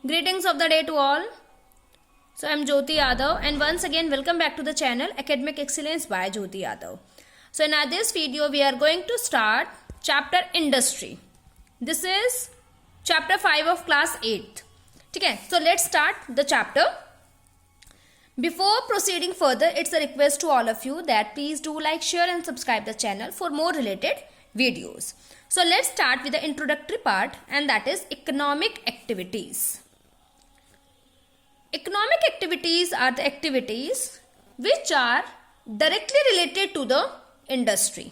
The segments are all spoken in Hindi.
Greetings of the day to all. So I am Jyoti Yadav and once again welcome back to the channel Academic Excellence by Jyoti Yadav. So in this video we are going to start chapter Industry. This is chapter 5 of class 8. Okay, so let's start the chapter. Before proceeding further, it's a request to all of you that please do like, share and subscribe the channel for more related videos. So let's start with the introductory part, and that is economic activities. Economic activities are the activities which are directly related to the industry,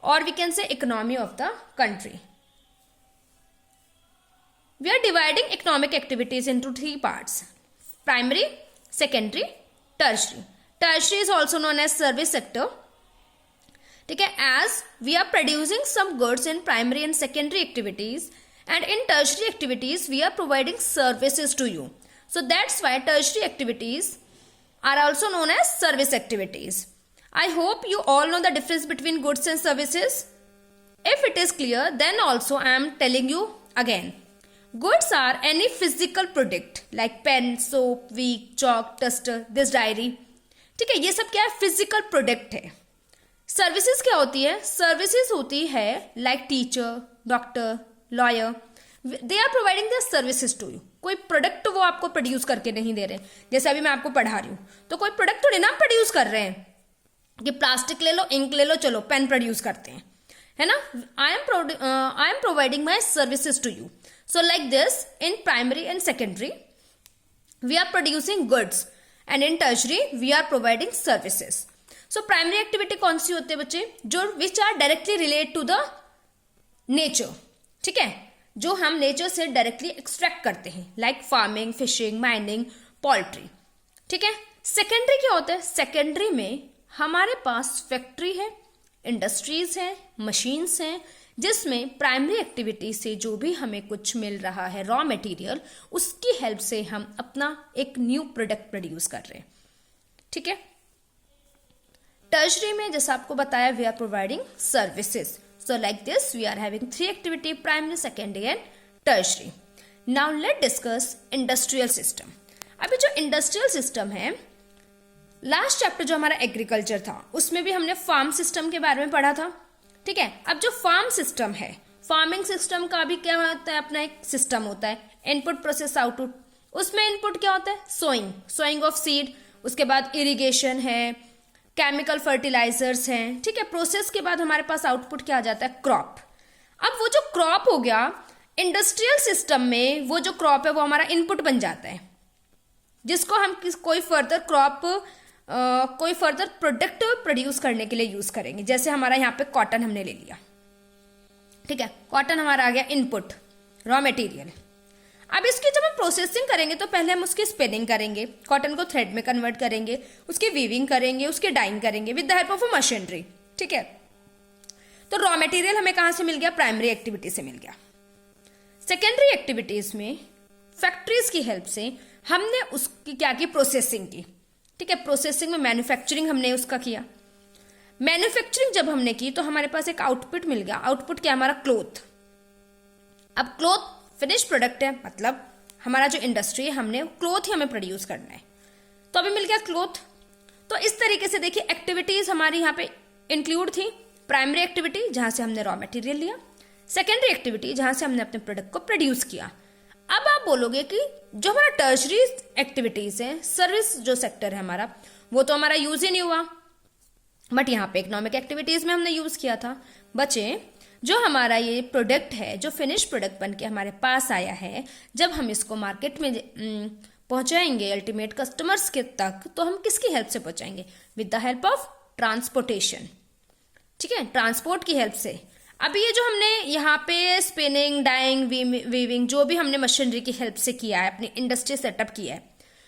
or we can say economy of the country. We are dividing economic activities into three parts: primary, secondary, tertiary. Tertiary is also known as service sector. ठीक है, as we are producing some goods in primary and secondary activities, and in tertiary activities we are providing services to you. So that's why tertiary activities are also known as service activities. I hope you all know the difference between goods and services. If it is clear, then also I am telling you again. Goods are any physical product like pen, soap, wig, chalk, duster, this diary. ठीक है, ये सब क्या है? फिजिकल प्रोडक्ट है. सर्विसेज क्या होती है? सर्विसेज होती है like teacher, doctor, lawyer. They are providing the services to you. कोई प्रोडक्ट वो आपको प्रोड्यूस करके नहीं दे रहे. जैसे अभी मैं आपको पढ़ा रही हूँ तो कोई प्रोडक्ट थोड़ी ना प्रोड्यूस कर रहे हैं कि प्लास्टिक ले लो, इंक ले लो, चलो पेन प्रोड्यूस करते हैं, है ना. I am providing my services to you. So like this, in primary and secondary, we are producing goods, and in tertiary, we are providing services. So primary activity कौन सी होती है बच्चे? जो which are directly relate to the nature. ठीक है, जो हम nature से directly extract करते हैं, like farming, fishing, mining, poultry. ठीक है. Secondary क्या होता है? Secondary में हमारे पास factory है, industries हैं, machines हैं, जिसमें प्राइमरी एक्टिविटी से जो भी हमें कुछ मिल रहा है रॉ मटेरियल, उसकी हेल्प से हम अपना एक न्यू प्रोडक्ट प्रोड्यूस कर रहे हैं. ठीक है. टर्शरी में जैसा आपको बताया, we are providing services. So like this we are having three activity: primary, secondary and tertiary. Now let discuss industrial system. अभी जो इंडस्ट्रियल सिस्टम है, लास्ट चैप्टर जो हमारा एग्रीकल्चर था उसमें भी हमने फार्म सिस्टम के बारे में पढ़ा था. ठीक है. अब जो फार्म सिस्टम है, फार्मिंग सिस्टम का भी क्या होता है? अपना एक सिस्टम होता है, इनपुट, प्रोसेस, आउटपुट. उसमें इनपुट क्या होता है? Sowing of seed. उसके बाद इरिगेशन है, केमिकल फर्टिलाइजर्स हैं. ठीक है. प्रोसेस के बाद हमारे पास आउटपुट क्या आ जाता है? क्रॉप. अब वो जो क्रॉप हो गया, इंडस्ट्रियल सिस्टम में वो जो क्रॉप है वो हमारा इनपुट बन जाता है, जिसको हम कोई फर्दर प्रोडक्ट प्रोड्यूस करने के लिए यूज करेंगे. जैसे हमारा यहाँ पे कॉटन हमने ले लिया. ठीक है, कॉटन हमारा आ गया इनपुट, रॉ मटेरियल. अब इसकी जब हम प्रोसेसिंग करेंगे तो पहले हम उसकी स्पिनिंग करेंगे, कॉटन को थ्रेड में कन्वर्ट करेंगे, उसकी वीविंग करेंगे, उसकी डाइंग करेंगे with the help of a machinery. ठीक है. तो रॉ मटेरियल हमें कहाँ से मिल गया? प्राइमरी एक्टिविटी से मिल गया. सेकेंडरी एक्टिविटीज में फैक्ट्रीज की हेल्प से हमने उसकी क्या की? प्रोसेसिंग की. ठीक है. प्रोसेसिंग में मैन्युफैक्चरिंग हमने उसका किया. मैन्युफैक्चरिंग जब हमने की तो हमारे पास एक आउटपुट मिल गया. आउटपुट क्या? हमारा क्लोथ. अब क्लोथ फिनिश प्रोडक्ट है, मतलब हमारा जो इंडस्ट्री है, हमने क्लोथ ही हमें प्रोड्यूस करना है, तो अभी मिल गया क्लोथ. तो इस तरीके से देखिए एक्टिविटीज हमारी यहाँ पे इंक्लूड थी. प्राइमरी एक्टिविटी जहां से हमने रॉ मटेरियल लिया, सेकेंडरी एक्टिविटी जहां से हमने अपने प्रोडक्ट को प्रोड्यूस किया. अब आप बोलोगे कि जो हमारा टर्शरी एक्टिविटीज है, सर्विस जो सेक्टर है हमारा, वो तो हमारा यूज ही नहीं हुआ, बट यहाँ पे इकोनॉमिक एक्टिविटीज में हमने यूज किया था. बच्चे, जो हमारा ये प्रोडक्ट है, जो फिनिश प्रोडक्ट बन के हमारे पास आया है, जब हम इसको मार्केट में पहुंचाएंगे अल्टीमेट कस्टमर्स के तक, तो हम किसकी हेल्प से पहुंचाएंगे? With the help of transportation. ठीक है, ट्रांसपोर्ट की हेल्प से. अभी ये जो हमने यहाँ पे स्पिनिंग, डाइंग, वीविंग जो भी हमने मशीनरी की हेल्प से किया है, अपनी इंडस्ट्री सेटअप किया है,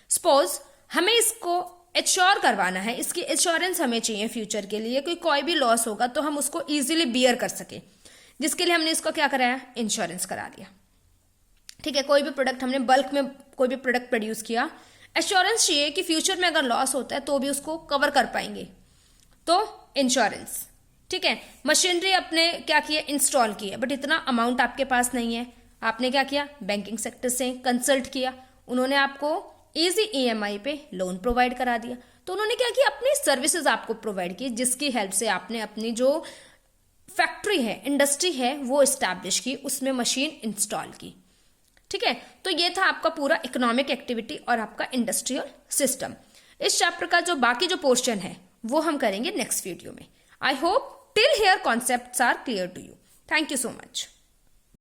सपोज हमें इसको एश्योर करवाना है, इसकी एश्योरेंस हमें चाहिए फ्यूचर के लिए, कोई भी लॉस होगा तो हम उसको इजीली बियर कर सके, जिसके लिए हमने इसको क्या कराया? इंश्योरेंस करा लिया. ठीक है. कोई भी प्रोडक्ट हमने बल्क में कोई भी प्रोडक्ट प्रोड्यूस किया, एश्योरेंस चाहिए कि फ्यूचर में अगर लॉस होता है तो भी उसको कवर कर पाएंगे, तो इंश्योरेंस. ठीक है। मशीनरी अपने क्या किए, इंस्टॉल किए, बट इतना अमाउंट आपके पास नहीं है, आपने क्या किया, बैंकिंग सेक्टर से कंसल्ट किया, उन्होंने आपको इजी ईएमआई पे लोन प्रोवाइड करा दिया। तो उन्होंने क्या किया, अपनी सर्विसेज आपको प्रोवाइड की, जिसकी हेल्प से आपने अपनी जो फैक्ट्री है, इंडस्ट्री है, वो इस्टेब्लिश की, उसमें मशीन इंस्टॉल की। ठीक है, तो ये था आपका पूरा इकोनॉमिक एक्टिविटी और आपका इंडस्ट्रियल सिस्टम। इस चैप्टर का जो बाकी जो पोर्शन है वो हम करेंगे नेक्स्ट वीडियो में। I hope till here concepts are clear to you. Thank you so much.